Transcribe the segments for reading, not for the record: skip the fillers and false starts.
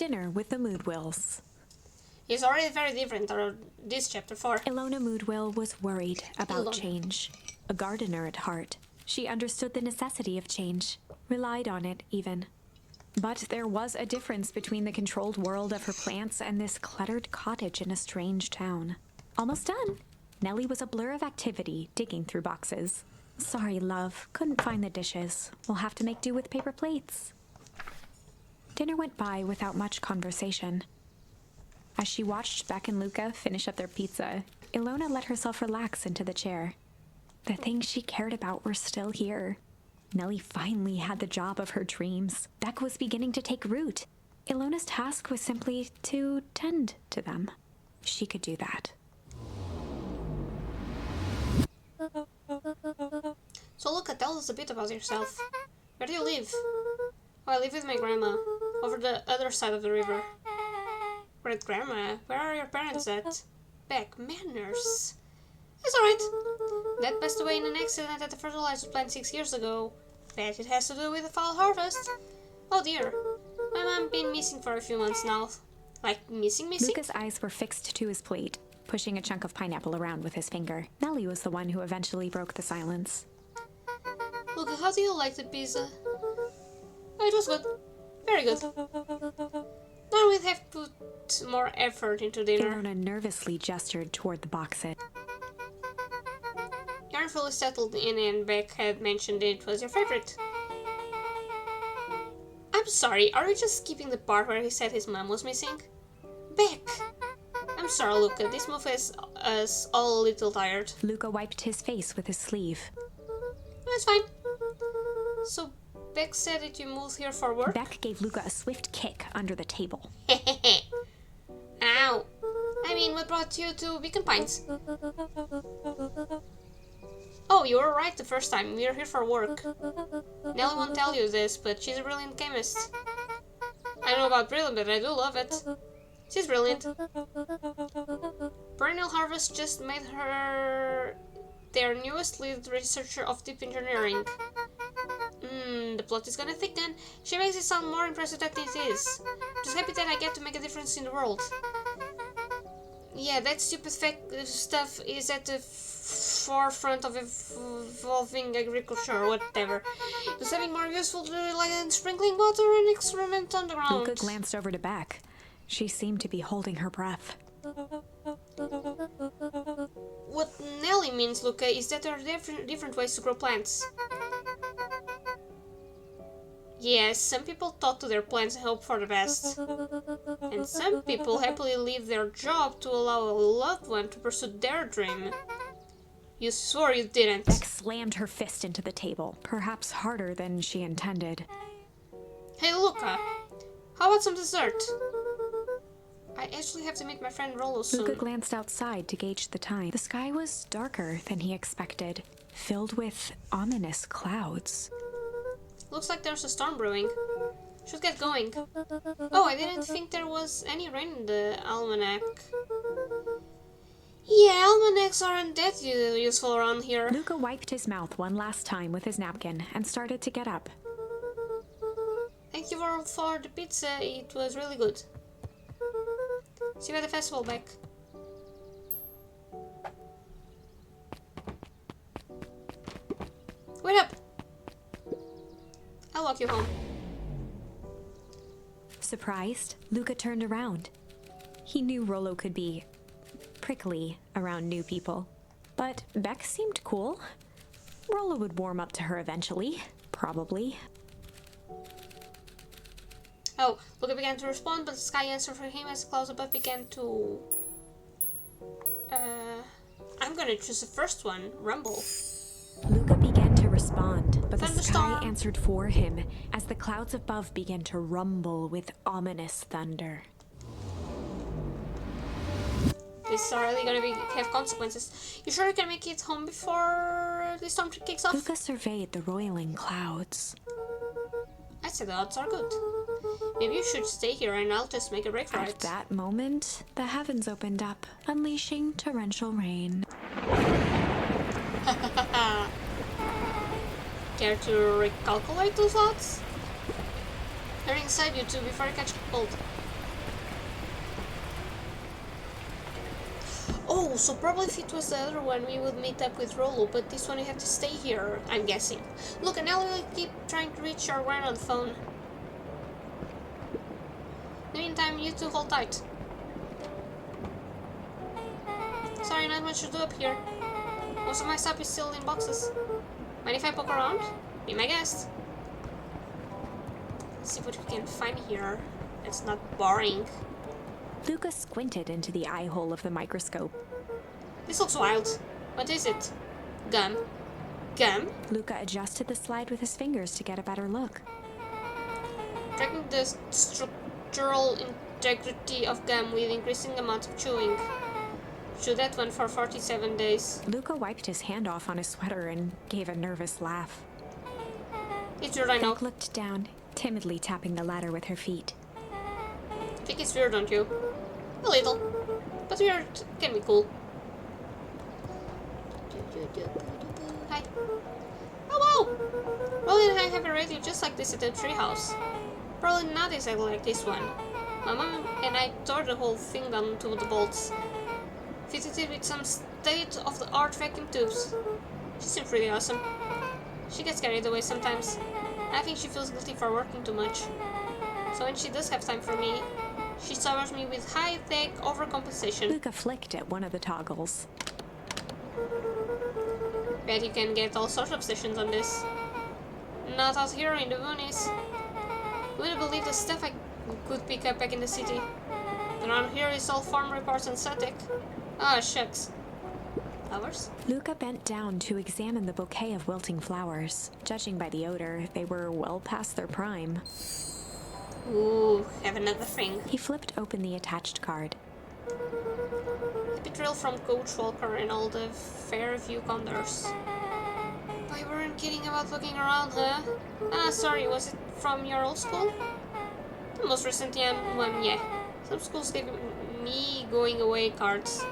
dinner with the Moodwills. He's already very different on this chapter 4. Ilona Moodwill was worried about Ilona. change. A gardener at heart, she understood the necessity of change, relied on it even. But there was a difference between the controlled world of her plants and this cluttered cottage in a strange town. Almost done. Nellie was a blur of activity, digging through boxes. Sorry, love, couldn't find the dishes. We'll have to make do with paper plates. Dinner went by without much conversation. As she watched Beck and Luca finish up their pizza, Ilona let herself relax into the chair. The things she cared about were still here. Nellie finally had the job of her dreams. Beck was beginning to take root. Ilona's task was simply to tend to them. She could do that. So Luca, tell us a bit about yourself. Where do you live? Oh, I live with my grandma, over the other side of the river. Great grandma, where are your parents at? Beck, manners. It's alright. Dad passed away in an accident at the fertilizer plant 6 years ago. Bet it has to do with the fall harvest. Oh dear. My mom been missing for a few months now. Like, missing? Luca's eyes were fixed to his plate, pushing a chunk of pineapple around with his finger. Nellie was the one who eventually broke the silence. Luca, how do you like the pizza? Oh, it was good. Very good. Now we'd have to put more effort into dinner. Ilona nervously gestured toward the boxes. You aren't fully settled in, and Beck had mentioned it was your favorite. I'm sorry, are we just skipping the part where he said his mom was missing? Beck! I'm sorry, Luca, this move has us all a little tired. Luca wiped his face with his sleeve. That's fine. So, Beck said that you moved here for work? Beck gave Luca a swift kick under the table. Ow! I mean, what brought you to Beacon Pines? Oh, you were right the first time. We are here for work. Nellie won't tell you this, but she's a brilliant chemist. I don't know about brilliant, but I do love it. She's brilliant. Perennial Harvest just made her their newest lead researcher of deep engineering. The plot is gonna thicken. She makes it sound more impressive than it is. Just happy that I get to make a difference in the world. Yeah, that stupid stuff is at the forefront of evolving agriculture or whatever. There's something more useful to do than sprinkling water and experiment on the ground. Luca glanced over to Beck. She seemed to be holding her breath. What Nellie means, Luca, is that there are different ways to grow plants. Yes, some people talk to their plants and hope for the best. And some people happily leave their job to allow a loved one to pursue their dream. You swore you didn't. Beck slammed her fist into the table, perhaps harder than she intended. Hey, Luca, how about some dessert? I actually have to meet my friend Rollo soon. Luca glanced outside to gauge the time. The sky was darker than he expected, filled with ominous clouds. Looks like there's a storm brewing. Should get going. Oh, I didn't think there was any rain in the almanac. Yeah, almanacs aren't that useful around here. Luca wiped his mouth one last time with his napkin and started to get up. Thank you for the pizza, it was really good. See you at the festival, Beck. Wait up! I'll walk you home. Surprised, Luca turned around. He knew Rollo could be prickly around new people, but Beck seemed cool. Rollo would warm up to her eventually, probably. Oh, Luca began to respond, but the sky answered for him as the clouds above began to... I'm gonna choose the first one, rumble. Luca began to respond, but the sky Thunderstorm. answered for him as the clouds above began to rumble with ominous thunder. This is already gonna have consequences. You sure you can make it home before the storm kicks off? Luca surveyed the roiling clouds. I'd say the odds are good. Maybe you should stay here and I'll just make a break for At it. that moment, the heavens opened up, unleashing torrential rain. Care to recalculate those odds? They're inside you two before you catch cold. Oh, so probably if it was the other one, we would meet up with Rolo, but this one you have to stay here, I'm guessing. Look, and Ellie will keep trying to reach your grand on the phone. In the meantime, you two hold tight. Sorry, not much to do up here. Most of my stuff is still in boxes. Mind if I poke around? Be my guest. Let's see what we can find here. It's not boring. Luca squinted into the eye hole of the microscope. This looks wild. What is it? Gum. Gum? Luca adjusted the slide with his fingers to get a better look. Tracking the structural integrity of gum with increasing amount of chewing. Chew that one for 47 days. Luca wiped his hand off on his sweater and gave a nervous laugh. It's weird, I know. Beck looked down, timidly tapping the ladder with her feet. Think it's weird, don't you? A little. But weird can be cool. Hi. Oh wow! Rolly and I have a radio just like this at the treehouse. Probably not exactly like this one. My mom and I tore the whole thing down to the bolts. Fitted it with some state-of-the-art vacuum tubes. She seems really awesome. She gets carried away sometimes. I think she feels guilty for working too much. So when she does have time for me, she showers me with high-tech overcompensation. Luca flicked at one of the toggles. Bet you can get all sorts of sessions on this. Not out here in the boonies. Wouldn't believe the stuff I could pick up back in the city. Around here is all farm reports and static. Ah, shucks. Flowers? Luca bent down to examine the bouquet of wilting flowers. Judging by the odor, they were well past their prime. Ooh, have another thing. He flipped open the attached card. A betrayal from Coach Walker and all the Fairview Condors. Oh, you weren't kidding about looking around, huh? Ah, sorry, was it from your old school? The most recent one, yeah. Some schools gave me going away cards.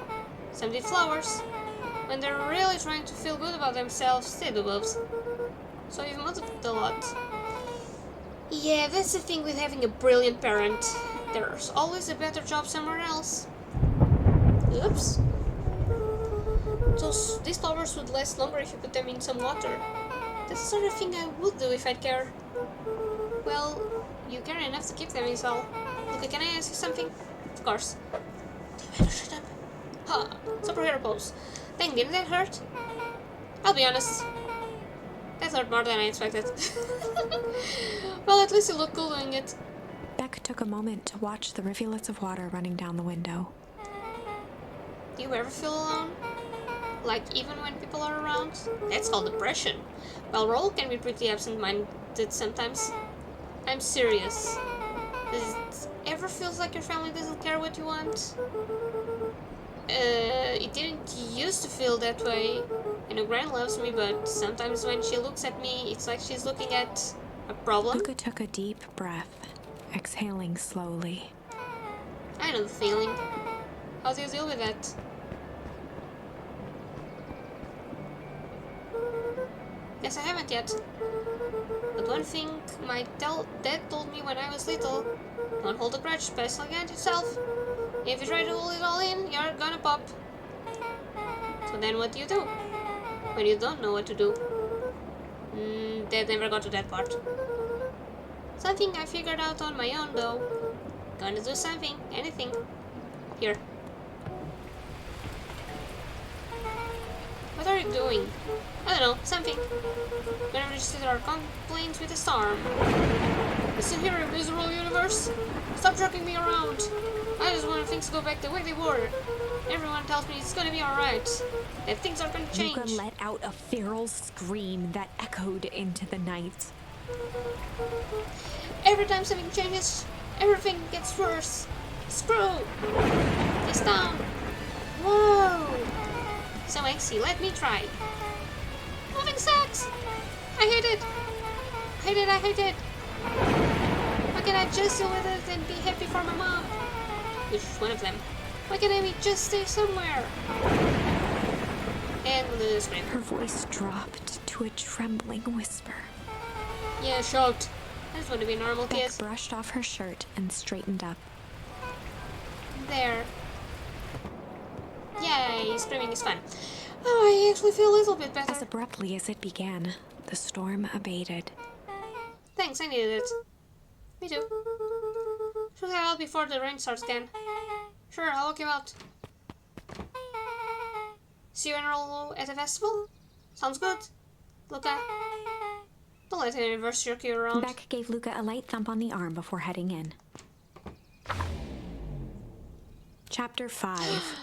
Some did flowers. When they're really trying to feel good about themselves, they do boobs. So you've moved a lot. Yeah, that's the thing with having a brilliant parent. There's always a better job somewhere else. Oops. These flowers would last longer if you put them in some water. That's the sort of thing I would do if I'd care. Well, you care enough to keep them is all. Look, can I ask you something? Of course. Do you better shut up? Ha! Superhero pose. Dang, didn't that hurt? I'll be honest. That hurt more than I expected. Well, at least you look cool doing it. Beck took a moment to watch the rivulets of water running down the window. Do you ever feel alone? Like, even when people are around? That's called depression. Well, Roll can be pretty absent-minded sometimes. I'm serious. Does it ever feel like your family doesn't care what you want? It didn't used to feel that way. You know, Gran loves me, but sometimes when she looks at me, it's like she's looking at a problem. Luca took a deep breath, exhaling slowly. I know the feeling. How do you deal with that? Guess I haven't yet. But one thing my dad told me when I was little: don't hold a grudge, especially against yourself. If you try to hold it all in, you're gonna pop. So then what do? When you don't know what to do? Dad never got to that part. Something I figured out on my own though. Gonna do something, anything. Here. What are you doing? I don't know, something. Gonna register our complaints with a storm. Listen here, miserable universe. Stop jerking me around. I just want things to go back the way they were. Everyone tells me it's gonna be alright. That things are gonna change. Luca let out a feral scream that echoed into the night. Every time something changes, everything gets worse. Screw! It's down. Whoa! So Exy, let me try. Moving sucks! I hate it! I hate it! Why can't I just deal with it and be happy for my mom? Which is one of them. Why can't Amy just stay somewhere? And the scream. Her voice dropped to a trembling whisper. Yeah, shout. I just want to be a normal kid. Beck brushed off her shirt and straightened up. There. Yay, screaming is fun. Oh, I actually feel a little bit better. As abruptly as it began, the storm abated. Thanks, I needed it. Me too. Should head out before the rain starts again. Sure, I'll walk you out. See you at the festival? Sounds good. Luca, don't let the universe jerk you around. Beck gave Luca a light thump on the arm before heading in. Chapter 5.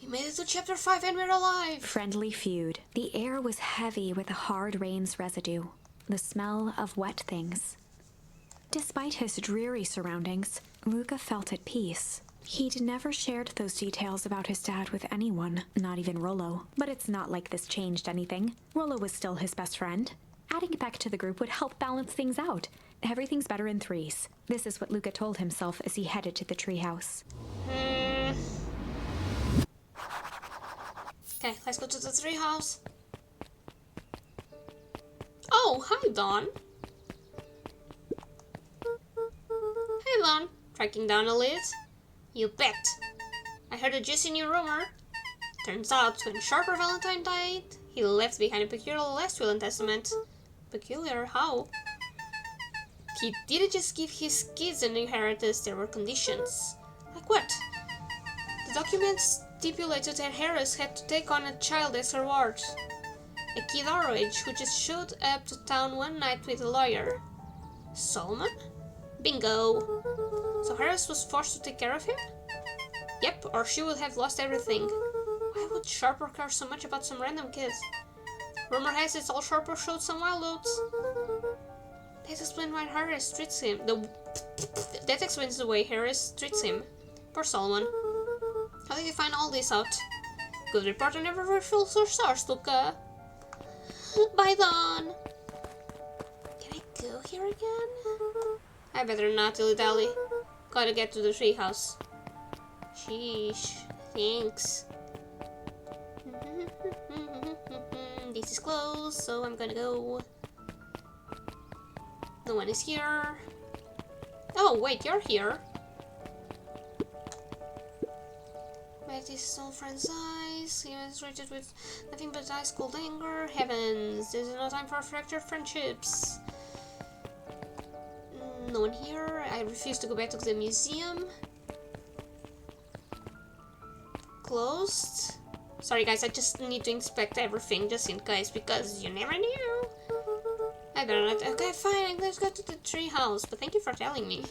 We made it to chapter 5 and we're alive! Friendly feud. The air was heavy with the hard rain's residue, the smell of wet things. Despite his dreary surroundings, Luca felt at peace. He'd never shared those details about his dad with anyone, not even Rollo. But it's not like this changed anything. Rollo was still his best friend. Adding Beck to the group would help balance things out. Everything's better in threes. This is what Luca told himself as he headed to the treehouse. Okay, let's go to the treehouse. Oh, hi, Dawn. Hey, Dawn. Tracking down a lid? You bet. I heard a juicy new rumor. Turns out, when Sharper Valentine died, he left behind a peculiar last will and testament. Peculiar? How? He didn't just give his kids an inheritance, there were conditions. Like what? The documents stipulated that Harris had to take on a child as her ward. A kid our age who just showed up to town one night with a lawyer. Solomon? Bingo! So Harris was forced to take care of him? Yep, or she would have lost everything. Why would Sharper care so much about some random kid? Rumor has it all Sharper showed some wild oats. That explains why Harris treats him. That explains the way Harris treats him. Poor Solomon. How did you find all this out? Good report on every real source, Luca. Bye, Dawn. Can I go here again? I better not, dilly-dally. Gotta get to the treehouse. Sheesh. Thanks. This is closed, so I'm gonna go. No one is here. Oh, wait, you're here. Met his old friend's eyes. He was treated with nothing but ice cold anger. Heavens, there's no time for fractured friendships. No one here. I refuse to go back to the museum. Closed. Sorry guys, I just need to inspect everything just in case, because you never knew. I better not. Okay, fine, let's go to the treehouse, but thank you for telling me.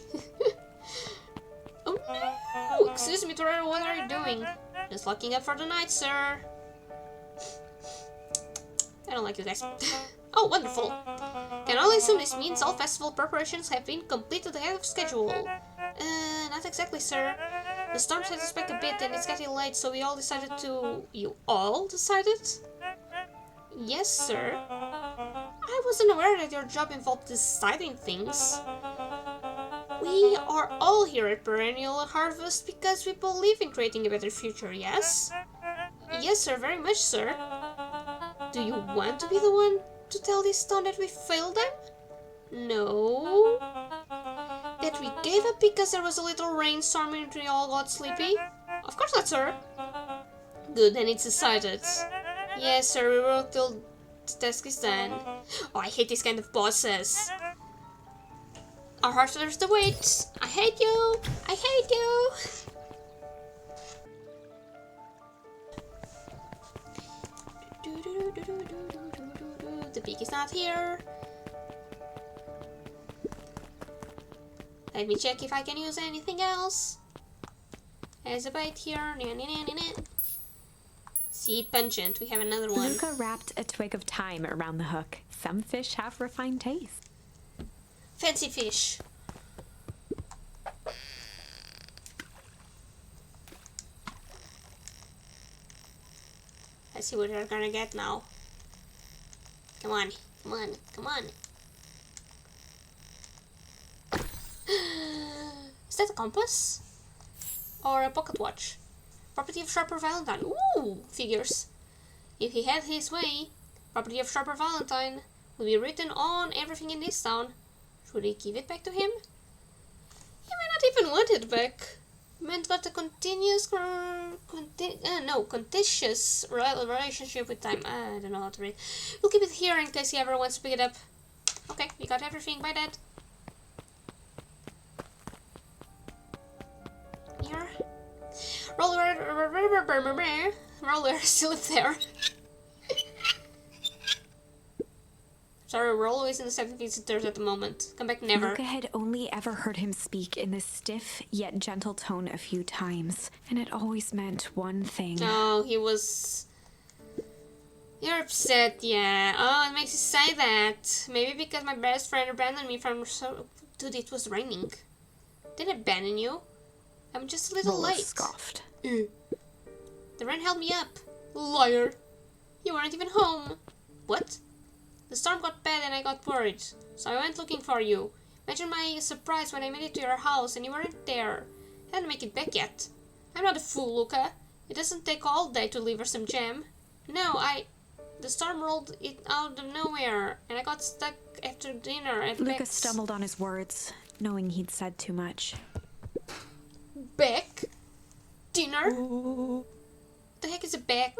Oh no! Excuse me, Torero, what are you doing? Just locking up for the night, sir. I don't like you guys. Oh, wonderful. Can only assume this means all festival preparations have been completed ahead of schedule. Not exactly, sir. The storm set us back a bit and it's getting late, so we all decided to... You all decided? Yes, sir. I wasn't aware that your job involved deciding things. We are all here at Perennial Harvest because we believe in creating a better future, yes? Yes, sir, very much, sir. Do you want to be the one to tell this town that we failed them? No. That we gave up because there was a little rainstorm and we all got sleepy? Of course not, sir. Good, then it's decided. Yes, sir, we work till the task is done. Oh, I hate this kind of bosses. Our hearts are the weight. I hate you. I hate you. The pig is not here. Let me check if I can use anything else. There's a bite here. Seed pungent. We have another one. Luca wrapped a twig of thyme around the hook. Some fish have refined taste. Fancy fish. Let's see what we're gonna get now. Come on, come on, come on. Is that a compass? Or a pocket watch? Property of Sharper Valentine. Ooh, figures. If he had his way, property of Sharper Valentine will be written on everything in this town. Should we give it back to him? He might not even want it back. Man got a contentious relationship with time. I don't know how to read. We'll keep it here in case he ever wants to pick it up. Okay, we got everything. Bye, Dad. Here. Roller still live there. Sorry, we're always in the 7 visitors at the moment. Come back never. Luca had only ever heard him speak in this stiff yet gentle tone a few times, and it always meant one thing. Oh, he was... You're upset, yeah. Oh, it makes you say that. Maybe because my best friend abandoned me from... Dude, it was raining. Didn't abandon you. I'm just a little Rollo late. scoffed. The rain held me up. Liar. You weren't even home. What? The storm got bad and I got worried, so I went looking for you. Imagine my surprise when I made it to your house and you weren't there. I hadn't make it back yet. I'm not a fool, Luca. It doesn't take all day to deliver some jam. No, the storm rolled it out of nowhere, and I got stuck after dinner at Luca Beck's. stumbled on his words, knowing he'd said too much. Beck? Dinner? What the heck is a Beck?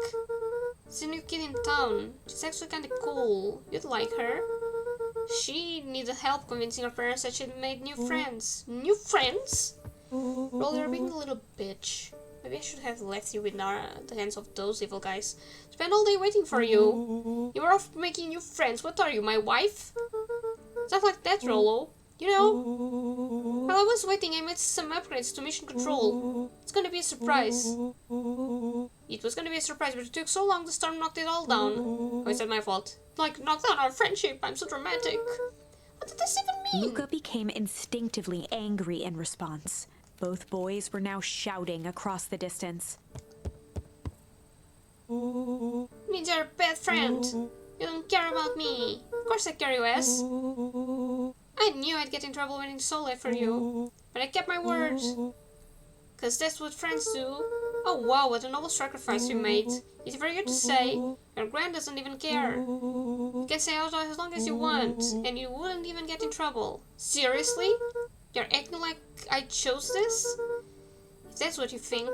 She's a new kid in town. She's actually kinda cool. You'd like her. She needed help convincing her parents that she'd made new friends. New friends? Roll, you're being a little bitch. Maybe I should have left you in the hands of those evil guys. Spent all day waiting for you. You were off making new friends. What are you, my wife? Stuff like that, Rollo. You know, while I was waiting, I made some upgrades to mission control. It's gonna be a surprise. It was gonna be a surprise, but it took so long the storm knocked it all down. Oh, is that my fault? Like, knocked down our friendship. I'm so dramatic. What did this even mean? Luca became instinctively angry in response. Both boys were now shouting across the distance. Means you're a bad friend. You don't care about me. Of course I care you, ass. I knew I'd get in trouble winning Soleil for you, but I kept my word. Cause that's what friends do. Oh wow, what a noble sacrifice you made. It's very good to say. Your grand doesn't even care. You can say out as long as you want, and you wouldn't even get in trouble. Seriously? You're acting like I chose this? If that's what you think,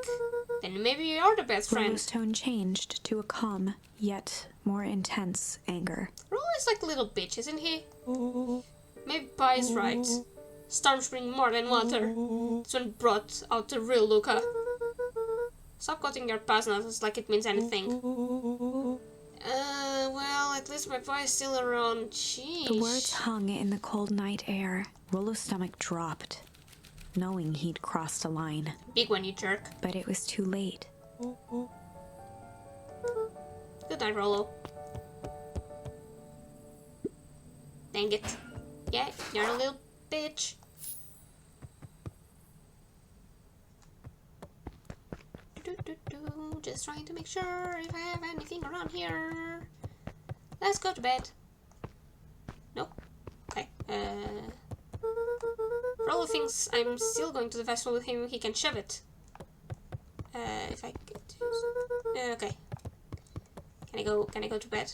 then maybe you are the best friend. Rollo's tone changed to a calm, yet more intense anger. Rollo is like a little bitch, isn't he? Maybe Pa is right. Storms bring more than water. This one brought out the real Luca. Stop quoting your past nonsense like it means anything. Well, at least my Pa is still around. Sheesh. The words hung in the cold night air. Rollo's stomach dropped, knowing he'd crossed a line. Big one, you jerk. But it was too late. Good night, Rollo. Dang it. Yeah, you're a little bitch. Just trying to make sure if I have anything around here. Let's go to bed. Nope. Okay. Rollo thinks I'm still going to the festival with him. He can shove it. If I could use... okay. Can I go to bed?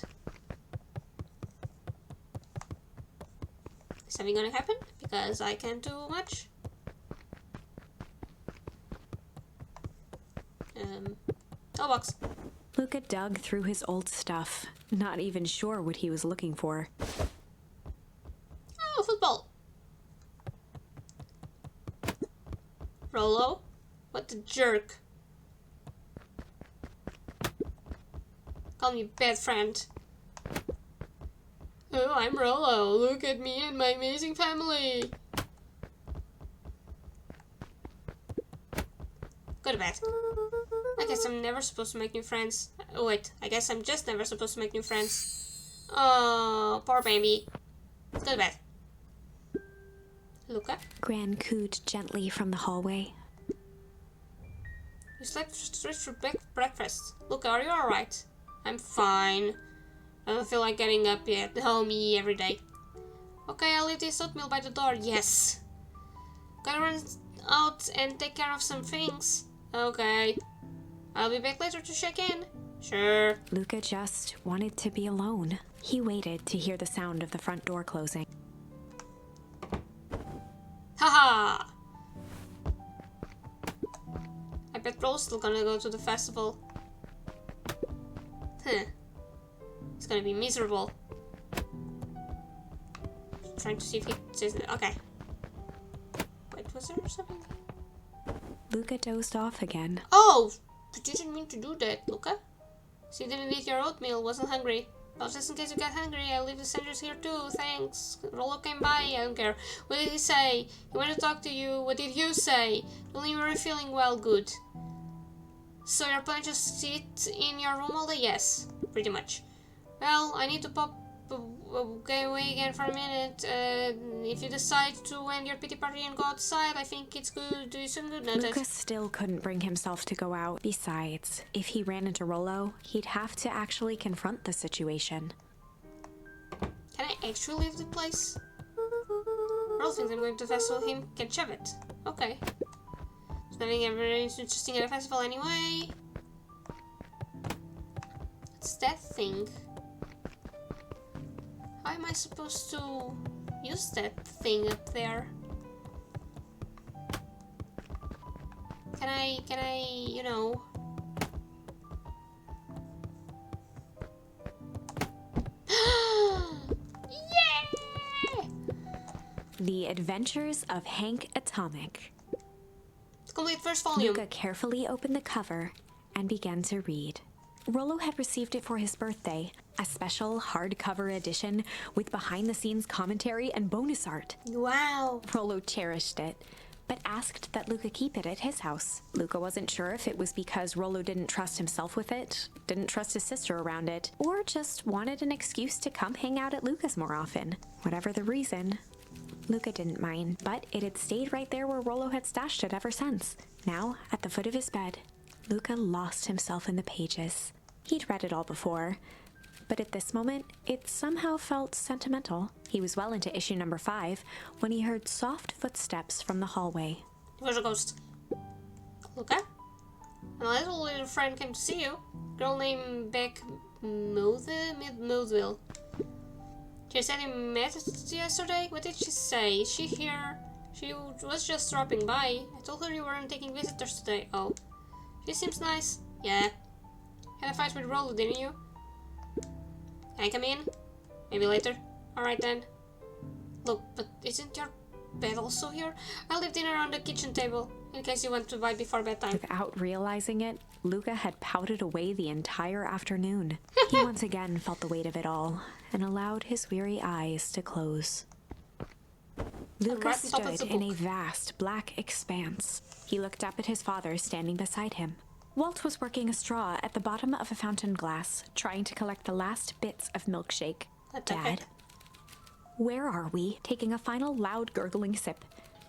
Is something gonna happen? Because I can't do much. Oh, box. Luca dug through his old stuff, not even sure what he was looking for. Oh, football. Rollo? What the jerk? Call me bad friend. Oh, I'm Rollo. Look at me and my amazing family. Go to bed. I guess I'm never supposed to make new friends. Oh, wait. I guess I'm just never supposed to make new friends. Oh, poor baby. Go to bed. Luca? Gran cooed gently from the hallway. You slept straight through breakfast. Luca, are you alright? I'm fine. I don't feel like getting up yet. Oh, me every day. Okay, I'll leave this oatmeal by the door. Yes. Gotta run out and take care of some things. Okay. I'll be back later to check in. Sure. Luca just wanted to be alone. He waited to hear the sound of the front door closing. Haha! bet Rollo's still gonna go to the festival. Huh. It's gonna be miserable. Trying to see if he says it. Okay. Wait, was there something? Luca dozed off again. Oh! But you didn't mean to do that, Luca. So you didn't eat your oatmeal, wasn't hungry. Well, just in case you get hungry, I'll leave the sandwiches here too, thanks. Rollo came by, I don't care. What did he say? He wanted to talk to you. What did you say? Only you were feeling well, good. So you're planning to sit in your room all day? Yes, pretty much. Well, I need to pop away again for a minute. If you decide to end your pity party and go outside, I think it's good. Do you some good notice. Lucas still couldn't bring himself to go out. Besides, if he ran into Rollo, he'd have to actually confront the situation. Can I actually leave the place? Rollo thinks I'm going to festival him. Can shove it. Okay. There's nothing ever interesting at a festival anyway. What's that thing? How am I supposed to use that thing up there? Can I, you know... Yeah! The Adventures of Hank Atomic. Complete first volume. Luca carefully opened the cover and began to read. Rollo had received it for his birthday, a special hardcover edition with behind-the-scenes commentary and bonus art. Wow. Rollo cherished it, but asked that Luca keep it at his house. Luca wasn't sure if it was because Rollo didn't trust himself with it, didn't trust his sister around it, or just wanted an excuse to come hang out at Luca's more often. Whatever the reason, Luca didn't mind, but it had stayed right there where Rollo had stashed it ever since. Now, at the foot of his bed, Luca lost himself in the pages. He'd read it all before, but at this moment, it somehow felt sentimental. He was well into issue number 5 when he heard soft footsteps from the hallway. It was a ghost. Luca? A little friend came to see you. Girl named Beck Mouthville. She said you met yesterday? What did she say? Is she here? She was just dropping by. I told her you weren't taking visitors today. Oh. She seems nice. Yeah. Had a fight with Rollo, didn't you? Can I come in? Maybe later? Alright then. Look, but isn't your bed also here? I'll leave dinner on the kitchen table, in case you want to bite before bedtime. Without realizing it, Luca had pouted away the entire afternoon. He once again felt the weight of it all, and allowed his weary eyes to close. Luca right on top of stood the in a book. vast black expanse. He looked up at his father standing beside him. Walt was working a straw at the bottom of a fountain glass, trying to collect the last bits of milkshake. Dad? Where are we? Taking a final loud gurgling sip.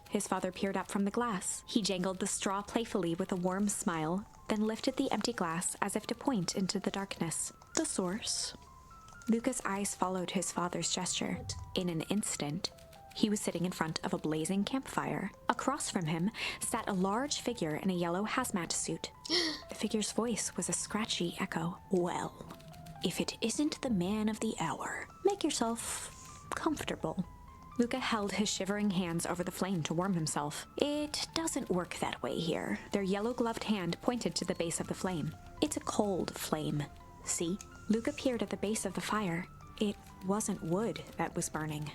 His father peered up from the glass. He jangled the straw playfully with a warm smile, then lifted the empty glass as if to point into the darkness. The source. Luca's eyes followed his father's gesture. In an instant, he was sitting in front of a blazing campfire. Across from him sat a large figure in a yellow hazmat suit. The figure's voice was a scratchy echo. Well, if it isn't the man of the hour, make yourself comfortable. Luca held his shivering hands over the flame to warm himself. It doesn't work that way here. Their yellow-gloved hand pointed to the base of the flame. It's a cold flame. See? Luca peered at the base of the fire. It wasn't wood that was burning.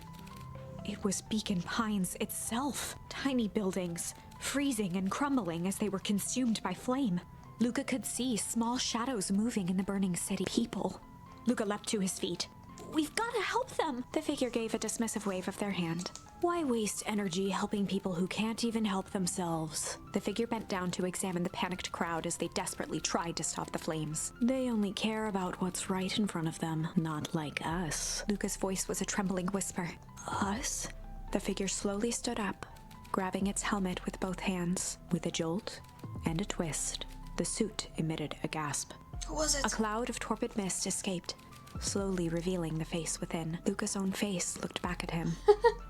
It was Beacon Pines itself. Tiny buildings, freezing and crumbling as they were consumed by flame. Luca could see small shadows moving in the burning city. People. Luca leapt to his feet. We've got to help them! The figure gave a dismissive wave of their hand. Why waste energy helping people who can't even help themselves? The figure bent down to examine the panicked crowd as they desperately tried to stop the flames. They only care about what's right in front of them, not like us. Luca's voice was a trembling whisper. Us? The figure slowly stood up, grabbing its helmet with both hands. With a jolt and a twist, the suit emitted a gasp. Who was it? A cloud of torpid mist escaped, slowly revealing the face within. Luca's own face looked back at him.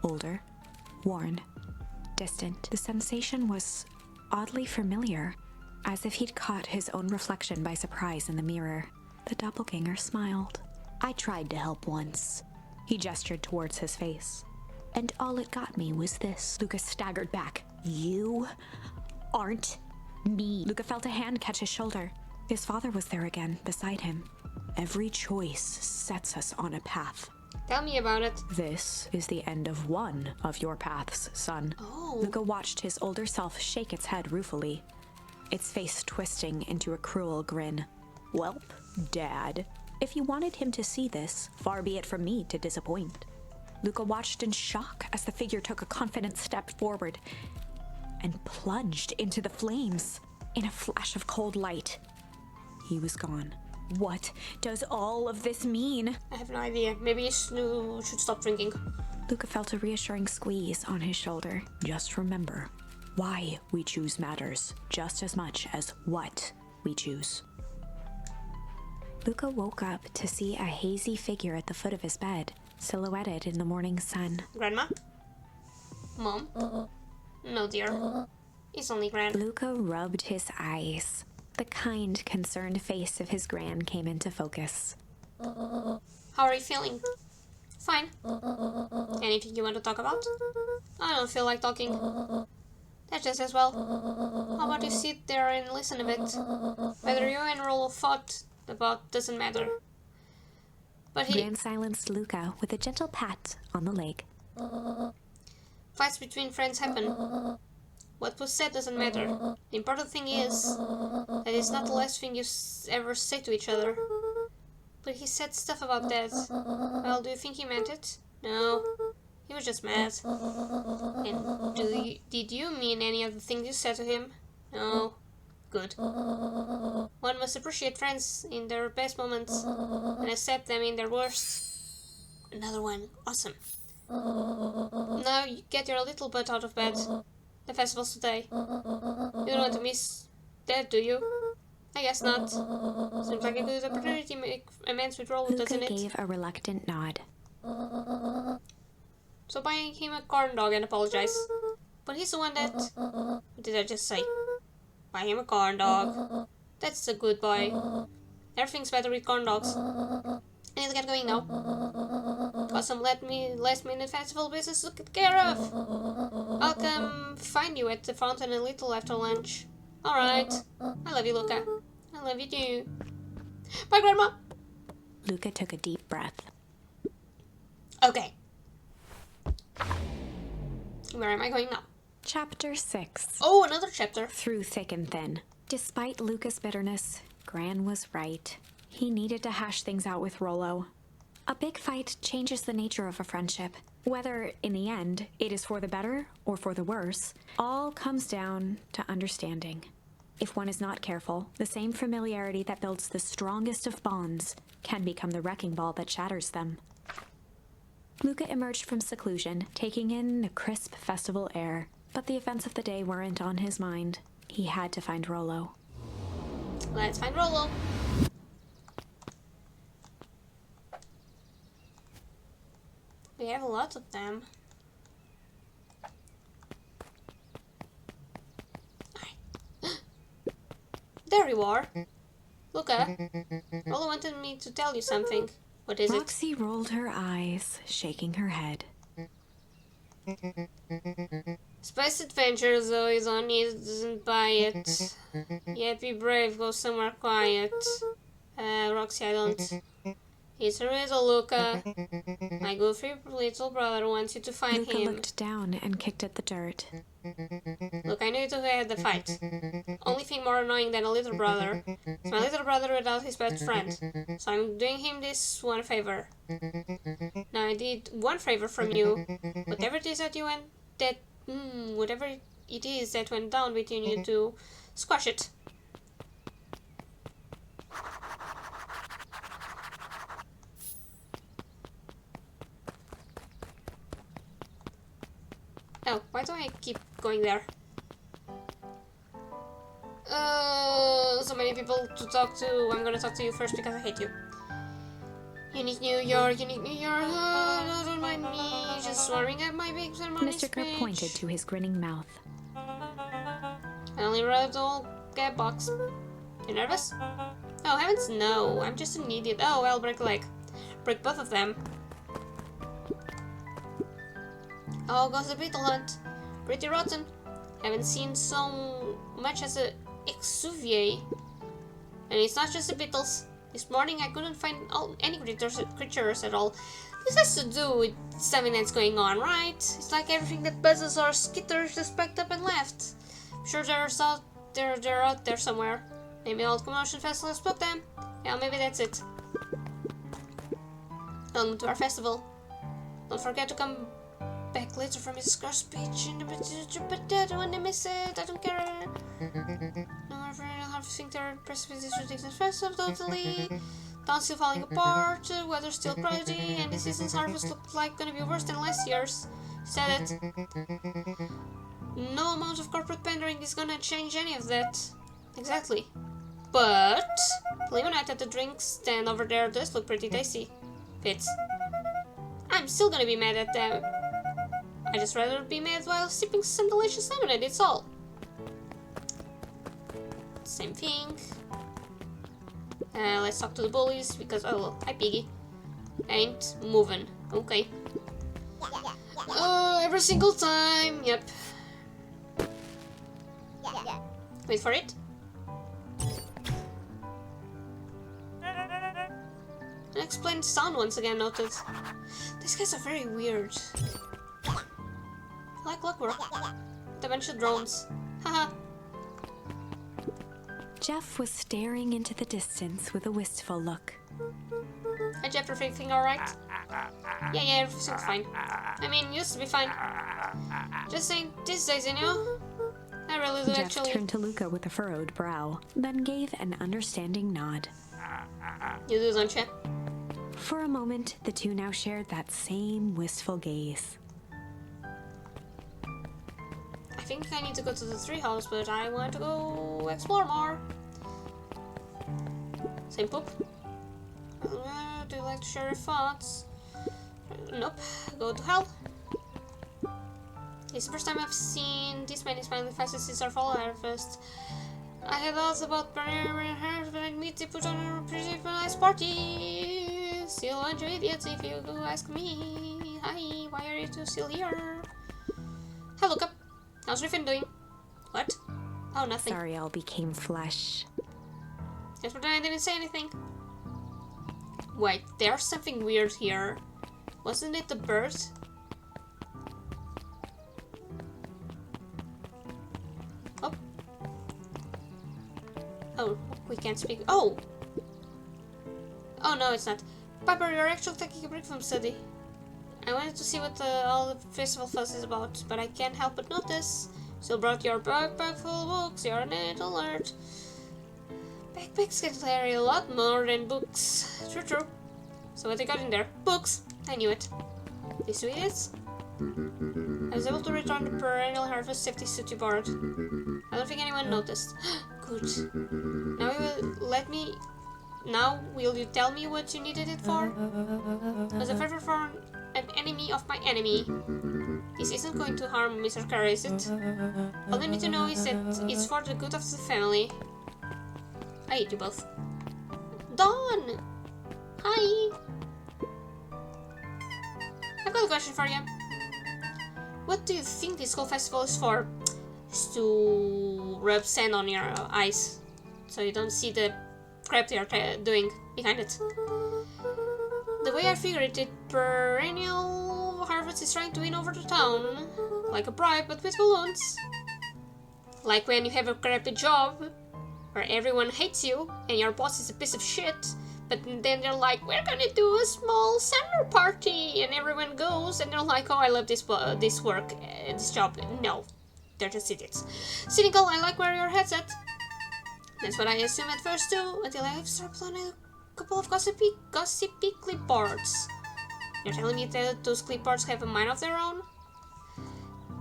Older, worn, distant. The sensation was oddly familiar, as if he'd caught his own reflection by surprise in the mirror. The doppelganger smiled. I tried to help once. He gestured towards his face. And all it got me was this. Lucas staggered back. You aren't Me. Luca felt a hand catch his shoulder. His father was there again, beside him. Every choice sets us on a path. Tell me about it. This is the end of one of your paths, son. Oh. Luca watched his older self shake its head ruefully, its face twisting into a cruel grin. Welp, Dad. If you wanted him to see this, far be it from me to disappoint. Luca watched in shock as the figure took a confident step forward and plunged into the flames. In a flash of cold light, he was gone. What does all of this mean? I have no idea. Maybe you should stop drinking. Luca felt a reassuring squeeze on his shoulder. Just remember, why we choose matters just as much as what we choose. Luca woke up to see a hazy figure at the foot of his bed, silhouetted in the morning sun. Grandma? Mom? No, dear. It's only Gran. Luca rubbed his eyes. The kind, concerned face of his gran came into focus. How are you feeling? Fine. Anything you want to talk about? I don't feel like talking. That's just as well. How about you sit there and listen a bit? Whether you and Rollo fought about doesn't matter. But he... Gran silenced Luca with a gentle pat on the leg. Fights between friends happen. What was said doesn't matter. The important thing is that it's not the last thing you ever say to each other. But he said stuff about that. Well, do you think he meant it? No. He was just mad. And did you mean any of the things you said to him? No. Good. One must appreciate friends in their best moments and accept them in their worst. Another one. Awesome. Now you get your little butt out of bed. The festival's today. You don't want to miss that, do you? I guess not. Seems like a good opportunity to make amends with Rollo, doesn't it? Luca gave a reluctant nod. So buy him a corn dog and apologize. But he's the one that... What did I just say? Buy him a corn dog. That's a good boy. Everything's better with corn dogs. I need to get going now. Got some last minute festival business to get care of. I'll come find you at the fountain a little after lunch. Alright. I love you, Luca. I love you too. Bye, Grandma. Luca took a deep breath. Okay. Where am I going now? Chapter 6. Oh, another chapter. Through thick and thin. Despite Luca's bitterness, Gran was right. He needed to hash things out with Rollo. A big fight changes the nature of a friendship. Whether, in the end, it is for the better or for the worse, all comes down to understanding. If one is not careful, the same familiarity that builds the strongest of bonds can become the wrecking ball that shatters them. Luca emerged from seclusion, taking in the crisp festival air, but the events of the day weren't on his mind. He had to find Rollo. Let's find Rollo. We have a lot of them. There you are. Luca, Rollo wanted me to tell you something. What is it? Roxy rolled her eyes, shaking her head. Space Adventures though is on it, doesn't buy it. Yet be brave, go somewhere quiet. Roxy, I don't. It's a riddle, Luca. My goofy little brother wants you to find Luca him. looked down and kicked at the dirt. Look, I knew you two had the fight. Only thing more annoying than a little brother is my little brother without his best friend. So I'm doing him this one favor. Now I did one favor from you. Whatever it is that you went that whatever it is that went down between you two, squash it. Oh, why do I keep going there? So many people to talk to. I'm gonna talk to you first because I hate you. Unique New York, Unique New York. Oh, don't mind me. Just warming up my big ceremony Mr. Kerr speech. pointed to his grinning mouth. I only read the old gap box. You nervous? Oh, heavens no. I'm just an idiot. Oh, well, break a leg. Break both of them. Oh, goes the beetle hunt. Pretty rotten. Haven't seen so much as a exuviae. And it's not just the beetles. This morning I couldn't find any creatures at all. This has to do with something that's going on, right? It's like everything that buzzes or skitters just packed up and left. I'm sure they're out there somewhere. Maybe the old commotion festival spooked them. Yeah, maybe that's it. Welcome to our festival. Don't forget to come back later for Mrs. Carr's speech. But I don't want to miss it. I don't care. No more harvesting their precipices ridiculous festival totally. Town's still falling apart, weather's still cloudy, and this season's harvest looked like gonna be worse than last year's. Said it. No amount of corporate pandering is gonna change any of that. Exactly. But lemonade at the drink stand over there does look pretty tasty. Fits. I'm still gonna be mad at them. I just rather be mad while sipping some delicious lemonade, it's all. Same thing. Let's talk to the bullies because, oh, hi Piggy. Ain't moving. Okay. Every single time. Yep. Wait for it. Unexplained sound once again noted. These guys are very weird. Like clockwork. Dimension drones. Haha. Jeff was staring into the distance with a wistful look. Hi Jeff, everything alright? Yeah, everything's fine. I mean, used to be fine. Just saying, these days, you know? I really do Jeff actually. turned to Luca with a furrowed brow, then gave an understanding nod. You do, don't you? For a moment, the two now shared that same wistful gaze. I think I need to go to the treehouse, but I want to go explore more. Same poop. Do you like to share your thoughts? Nope. Go to hell. It's the first time I've seen this many smiling faces since our fall harvest. I had thoughts about burning hairs, but I'd meet to put on a pretty nice party. Still a bunch of idiots if you go ask me. Hi, why are you two still here? Hi, Luca. How's Griffin doing? What? Oh, nothing. Sorry all became flesh. Just pretend I didn't say anything. Wait, there's something weird here. Wasn't it the bird? Oh. Oh, we can't speak. Oh! Oh, no, it's not. Piper, you're actually taking a break from study. I wanted to see what all the festival fuss is about, but I can't help but notice. Still brought your backpack full of books, you're an alert. Backpacks can carry a lot more than books. True. So what they got in there? Books! I knew it. These two idiots? I was able to return the perennial harvest safety suit you borrowed. I don't think anyone noticed. Good. Now will you tell me what you needed it for? As a favor for an enemy of my enemy. This isn't going to harm Mr. Carr, is it? All I need to know is that it's for the good of the family. I hate you both. Dawn! Hi! I've got a question for you. What do you think this whole festival is for? It's to rub sand on your eyes, so you don't see the crap you're doing behind it. The way I figure it, the perennial harvest is trying to win over the town. Like a bribe, but with balloons. Like when you have a crappy job, where everyone hates you, and your boss is a piece of shit, but then they're like, we're gonna do a small summer party, and everyone goes, and they're like, oh, I love this work, this job. No, they're just idiots. Cynical, I like where your head's at. That's what I assume at first too, until I started on a couple of gossipy clipboards. You're telling me that those clipboards have a mind of their own?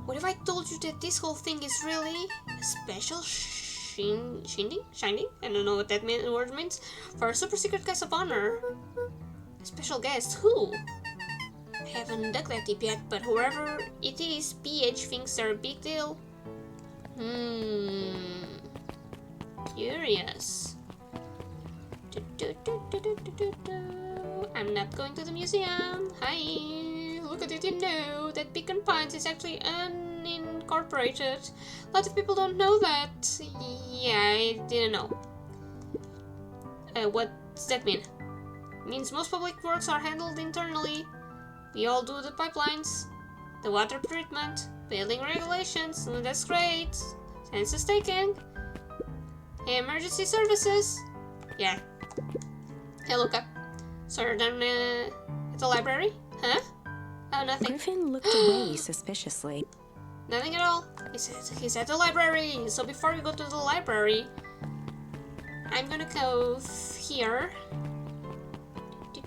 What if I told you that this whole thing is really a special shining? I don't know what that word means. For a super secret guest of honor. A special guest? Who? I haven't dug that deep yet, but whoever it is, PH thinks they're a big deal. Curious. I'm not going to the museum. Hi. Look at it, you know that Beacon Pines is actually unincorporated. A lot of people don't know that. Yeah, I didn't know. What does that mean? Means most public works are handled internally. We all do the pipelines, the water treatment, building regulations. That's great. Census taking. Emergency services. Yeah. Hey, Luca. So you're done at the library? Huh? Oh, nothing. Griffin looked away suspiciously. Nothing at all. He's at the library. So before we go to the library, I'm gonna go here.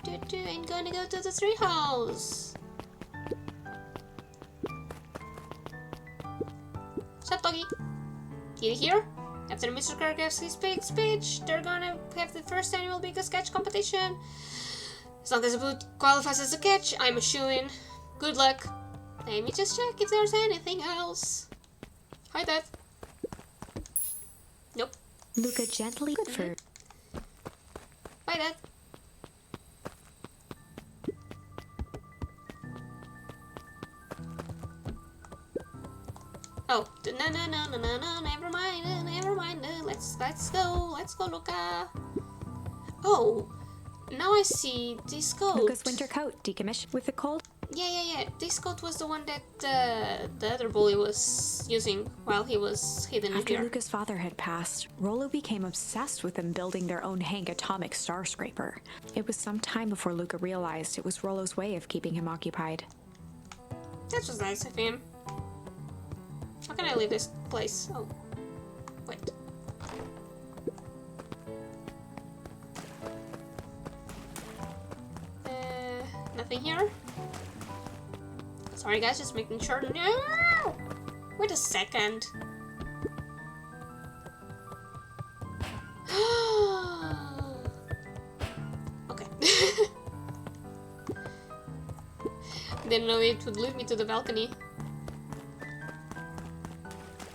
I'm gonna go to the tree house. Sup, doggy? Kitty here? After Mr. Kirk gives his big speech, they're gonna have the first annual Big Sketch competition. As long as the boot qualifies as a catch, I'm a shoo-in. Good luck. Let me just check if there's anything else. Hi, Dad. Nope. Luca gently good for. Bye, Dad. Oh, no, never mind. Let's go, Luca. Oh, now I see this coat. Luca's winter coat decommissioned with the cold. Yeah. This coat was the one that the other bully was using while he was hidden in After here. Luca's father had passed, Rollo became obsessed with them building their own Hank atomic star scraper. It was some time before Luca realized it was Rollo's way of keeping him occupied. That was nice of him. How can I leave this place? Oh, wait. Nothing here. Sorry guys, just making sure. No! Wait a second. Okay. Didn't know it would lead me to the balcony.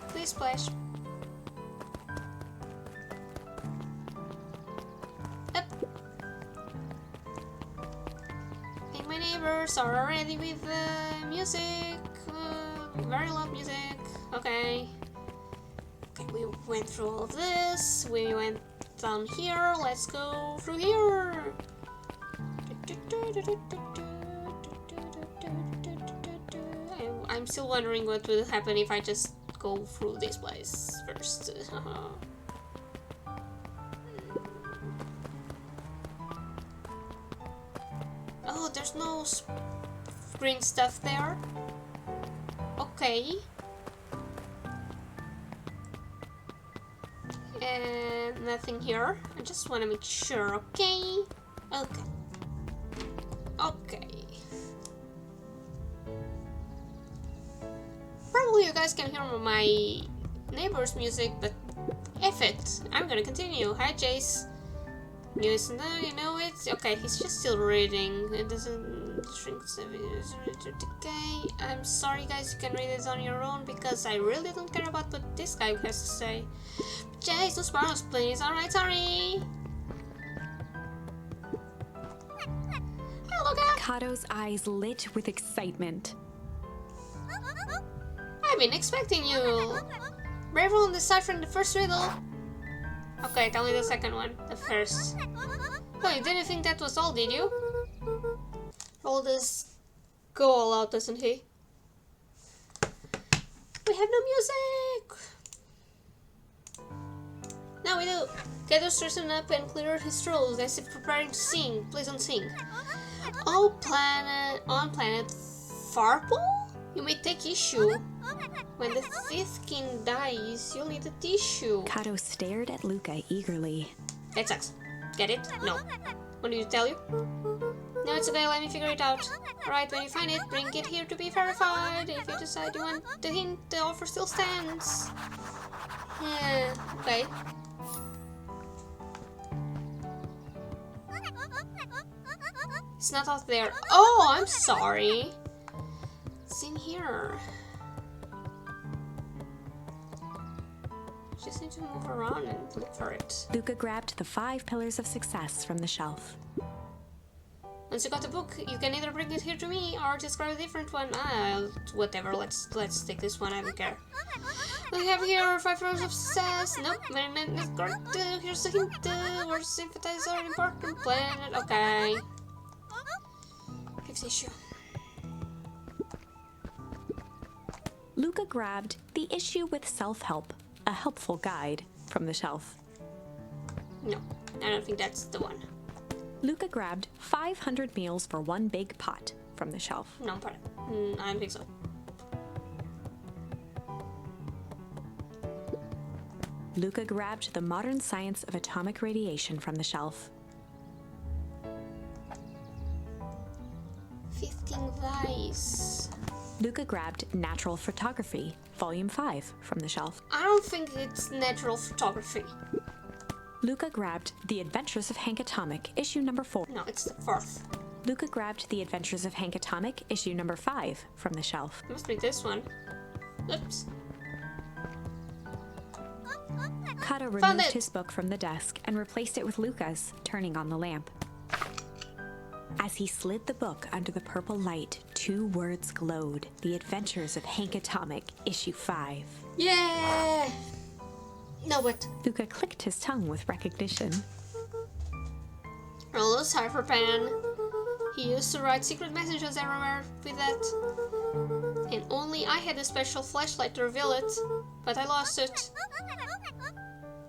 Please splash. Up. And my neighbors are already with music. Very loud music. Okay. Okay, we went through all of this. We went down here. Let's go through here. I'm still wondering what will happen if I just go through this place first. Oh, there's no green stuff there. Okay. And nothing here. I just want to make sure. Okay. Okay. Okay. Probably you guys can hear my neighbor's music, but F it. I'm gonna continue. Hi, Jace. You know it? Okay, he's just still reading. It doesn't shrink decay. I'm sorry, guys. You can read it on your own because I really don't care about what this guy has to say. Jace, no spoilers, please. Alright, sorry. Hello, guys. Kato's eyes lit with excitement. I've been expecting you. Brave on deciphering the first riddle. Okay, tell me the second one. The first. Oh, you didn't think that was all, did you? Roll does go all out, doesn't he? We have no music! Now we do. Kato straightened up and cleared his throat as if preparing to sing. Please don't sing. On planet Farple? You may take issue. When the fifth king dies, you'll need a tissue. Kato stared at Luca eagerly. That sucks. Get it? No. What did you tell you? No, it's okay, let me figure it out. Alright, when you find it, bring it here to be verified. If you decide you want the hint, the offer still stands. Yeah, okay. It's not out there. Oh, I'm sorry. It's in here. Just need to move around and look for it. Luca grabbed the 5 pillars of success from the shelf. Once you got the book, you can either bring it here to me or just grab a different one. Whatever. Let's take this one. I don't care. We have here 5 rows of success. Nope, man, that's correct. Here's a hint. We're sympathize our important planet. Okay. Fifth issue. Luca grabbed The Issue with Self-Help, a helpful guide, from the shelf. No, I don't think that's the one. Luca grabbed 500 meals for one big pot from the shelf. No, pardon. I don't think so. Luca grabbed The Modern Science of Atomic Radiation from the shelf. 15 Vice. Luca grabbed Natural Photography, Volume 5 from the shelf. I don't think it's natural photography. Luca grabbed The Adventures of Hank Atomic, issue number 4. No, it's the 4th. Luca grabbed The Adventures of Hank Atomic, issue number 5 from the shelf. It must be this one. Oops. Kato Found removed it. his book from the desk and replaced it with Luca's, turning on the lamp. As he slid the book under the purple light, 2 words glowed. The Adventures of Hank Atomic, issue 5. Yeah! No, but Luca clicked his tongue with recognition. Rollo's hyperpen. He used to write secret messages everywhere with that. And only I had a special flashlight to reveal it, but I lost it.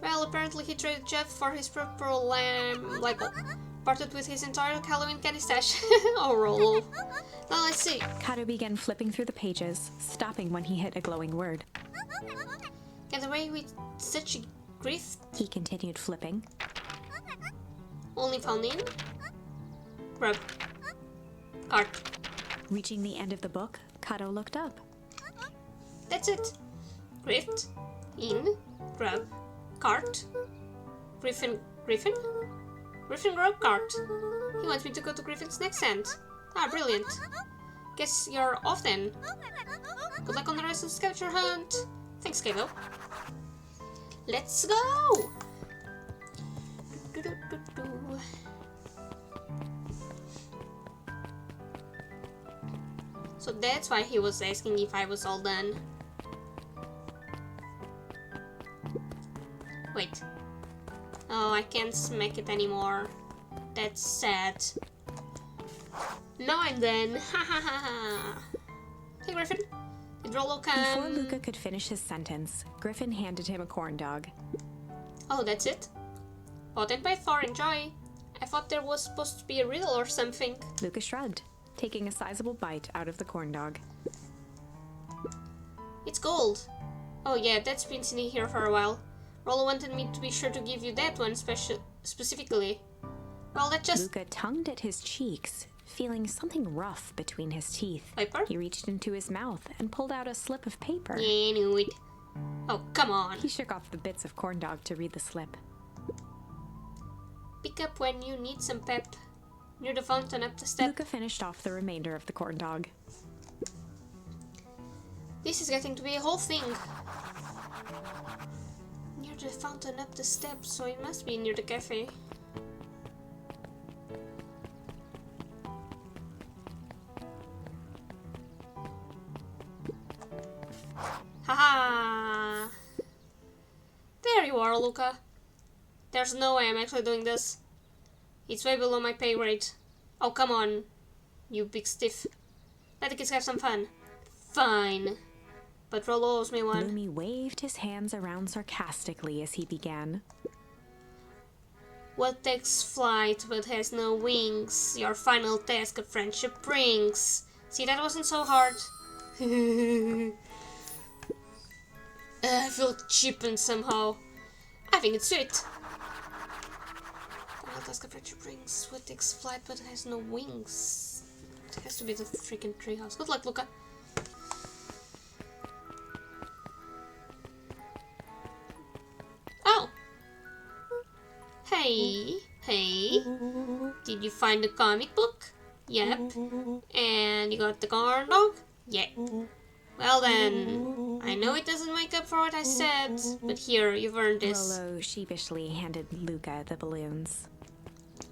Well, apparently he traded Jeff for his purple light bulb. Parted with his entire Halloween candy stash. Oh, Rollo. Now let's see. Kato began flipping through the pages, stopping when he hit a glowing word. Get away with such a grief. He continued flipping. Only found in grub cart. Reaching the end of the book, Kato looked up. That's it. Grift in grub cart. Griffin grub cart. He wants me to go to Griffin's next end. Ah, brilliant. Guess you're off then. Good luck on the rest of the scavenger hunt. Thanks, Kalo. Let's go! So that's why he was asking if I was all done. Wait. Oh, I can't smack it anymore. That's sad. Now I'm done. Ha ha ha ha. Hey, Griffin. Did Rollo come? Before Luca could finish his sentence, Griffin handed him a corn dog. Oh, that's it? Bought and paid for, enjoy. I thought there was supposed to be a riddle or something. Luca shrugged, taking a sizable bite out of the corn dog. It's gold. Oh yeah, that's been sitting here for a while. Rollo wanted me to be sure to give you that one specifically. Well, that just... Luca tongued at his cheeks, feeling something rough between his teeth. Paper? He reached into his mouth and pulled out a slip of paper. Yeah, I knew it. Oh, come on. He shook off the bits of corn dog to read the slip. Pick up when you need some pep. Near the fountain up the step. Luca finished off the remainder of the corn dog. This is getting to be a whole thing. Near the fountain up the steps, so it must be near the cafe. Haha! There you are, Luca. There's no way I'm actually doing this. It's way below my pay grade. Oh, come on, you big stiff. Let the kids have some fun. Fine. But Rollo owes me one. Lumi waved his hands around sarcastically as he began. What takes flight but has no wings? Your final task of friendship brings. See, that wasn't so hard. I feel cheapened somehow. I think it's sweet. Final task of friendship brings. What takes flight but has no wings? It has to be the freaking treehouse. Good luck, Luca. Oh! Hey, hey. Did you find the comic book? Yep. And you got the corn dog? Yeah. Well then, I know it doesn't make up for what I said, but here, you've earned this. Rollo sheepishly handed Luca the balloons.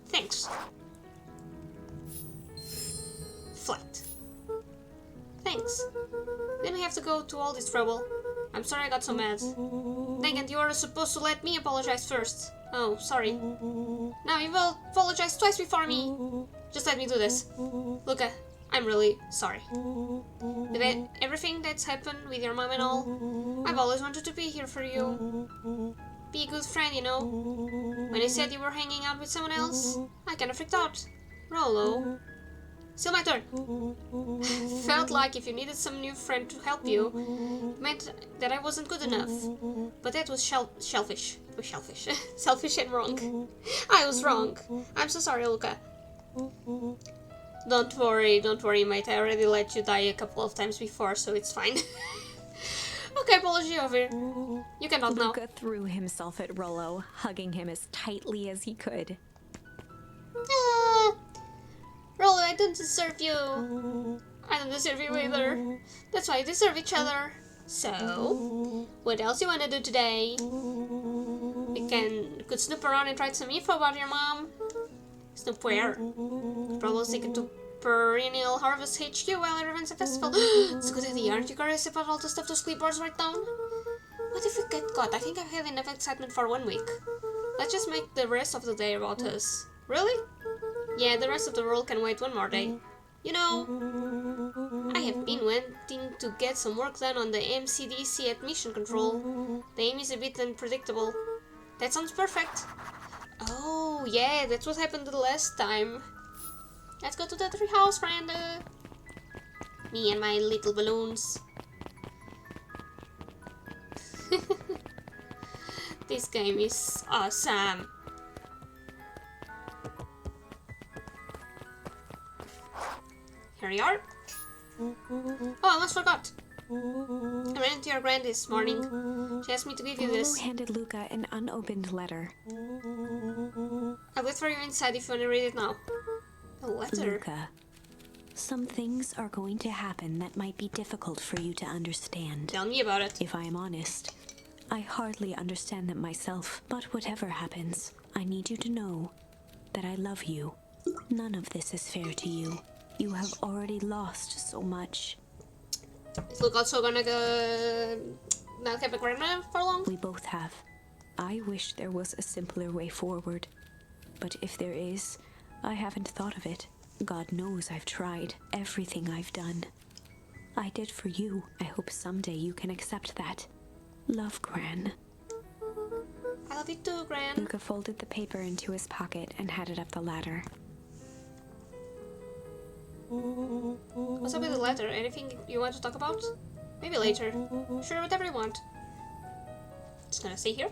Thanks. Flat. Thanks. Then we have to go to all this trouble. I'm sorry I got so mad. Dang it, you were supposed to let me apologize first. Oh, sorry. Now you've apologized twice before me. Just let me do this. Luca, I'm really sorry. With everything that's happened with your mom and all, I've always wanted to be here for you. Be a good friend, you know. When you said you were hanging out with someone else, I kinda freaked out. Rollo. Still my turn. Felt like if you needed some new friend to help you, it meant that I wasn't good enough. But that was selfish. It was selfish. Selfish and wrong. I was wrong. I'm so sorry, Luca. Don't worry, mate. I already let you die a couple of times before, so it's fine. Okay, apology over. You can talk now. Luca threw himself at Rollo, hugging him as tightly as he could. Rollo, I don't deserve you. I don't deserve you either. That's why we deserve each other. So, what else you wanna do today? We could snoop around and try some info about your mom. Snoop where? Rollo's taken to Perennial Harvest HQ while it runs a festival. It's a good idea. Aren't you curious about all the stuff those clipboards write down? What if we get caught? I think I've had enough excitement for 1 week. Let's just make the rest of the day about us. Really? Yeah, the rest of the world can wait 1 more day. You know, I have been wanting to get some work done on the MCDC at Mission Control. The aim is a bit unpredictable. That sounds perfect. Oh, yeah, that's what happened the last time. Let's go to the treehouse, friend. Me and my little balloons. This game is awesome. Here you are. Oh, I almost forgot. I ran into your grand this morning. She asked me to give you this. Rollo handed Luca an unopened letter. I'll wait for you inside if you want to read it now. A letter? Luca, some things are going to happen that might be difficult for you to understand. Tell me about it. If I am honest, I hardly understand them myself. But whatever happens, I need you to know that I love you. None of this is fair to you. You have already lost so much. Is Luke also gonna not have a grandma for long? We both have. I wish there was a simpler way forward. But if there is, I haven't thought of it. God knows I've tried everything I've done. I did for you. I hope someday you can accept that. Love, Gran. I love you too, Gran. Luca folded the paper into his pocket and headed up the ladder. What's up with the letter? Anything you want to talk about? Maybe later. Sure, whatever you want. Just gonna stay here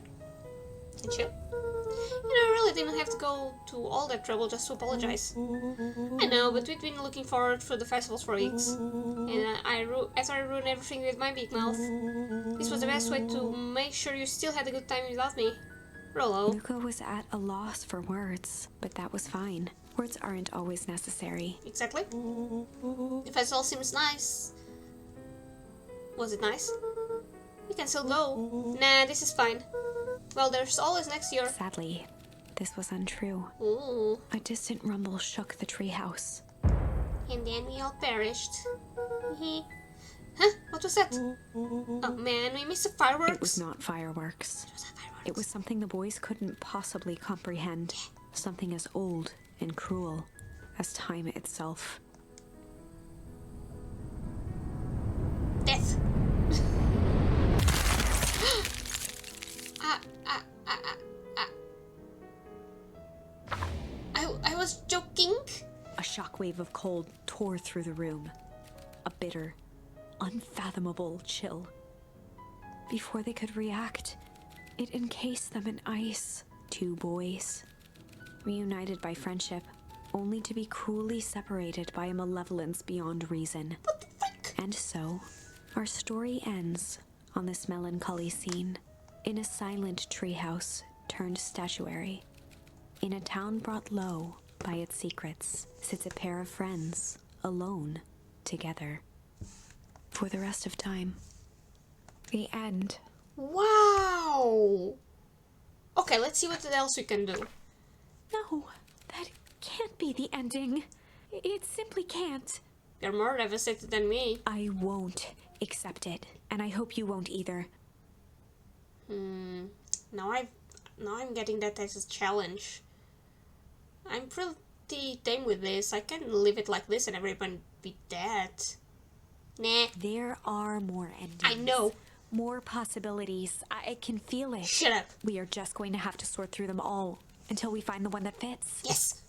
and chill. You know, I really didn't have to go to all that trouble just to apologize. I know, but we've been looking forward to the festivals for weeks. And after I ruined everything with my big mouth, this was the best way to make sure you still had a good time without me. Rollo. Luca was at a loss for words, but that was fine. Words aren't always necessary. Exactly. The festival seems nice. Was it nice? We can still go. Nah, this is fine. Well, there's always next year. Sadly, this was untrue. Ooh. A distant rumble shook the treehouse. And then we all perished. Huh? What was that? Oh man, we missed the fireworks. It was not fireworks. It was not fireworks. It was something the boys couldn't possibly comprehend. Something as old and cruel as time itself. Death. I was joking. A shockwave of cold tore through the room. A bitter, unfathomable chill. Before they could react, it encased them in ice. 2 boys, reunited by friendship, only to be cruelly separated by a malevolence beyond reason. What the frick? And so, our story ends on this melancholy scene, in a silent treehouse turned statuary. In a town brought low by its secrets, sits a pair of friends, alone, together. For the rest of time. The end. Wow. Okay, let's see what else we can do. No, that can't be the ending. It simply can't. You're more devastated than me. I won't accept it, and I hope you won't either. Now I'm getting that as a challenge. I'm pretty tame with this. I can leave it like this and everyone be dead. Nah. There are more endings. I know. More possibilities. I can feel it. Shut up. We are just going to have to sort through them all until we find the one that fits. Yes.